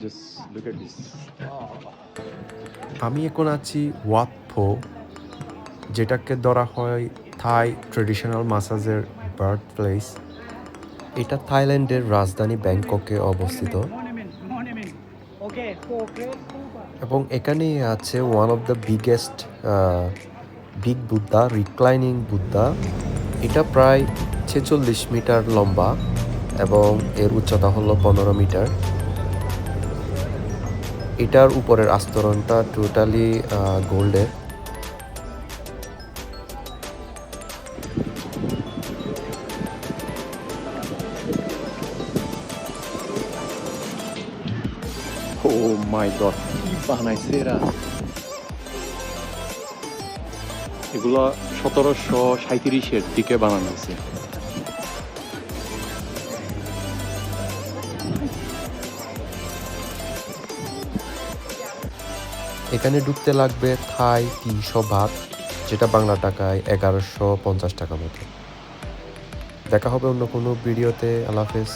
Just look at this. আমি এখন আছি ওয়াত ফো, যেটাকে ধরা হয় থাই ট্রেডিশনাল মাসাজের বার্থ প্লেস। এটা থাইল্যান্ডের রাজধানী ব্যাংককে অবস্থিত এবং এখানেই আছে one of the biggest big Buddha, reclining Buddha. এটা প্রায় 46 মিটার লম্বা এবং এর উচ্চতা হলো 15 মিটার। এটার উপরের আস্তরণটা টোটালি গোল্ডের। Oh my god, কি বানাইছে এরা! এগুলো 1737-এর দিকে বানানো হয়েছে। এখানে ঢুকতে লাগবে থাই 300 বাত, যেটা বাংলা টাকায় 1150 টাকা মতো। দেখা হবে অন্য কোনো ভিডিওতে। আল্লাহ হাফেজ।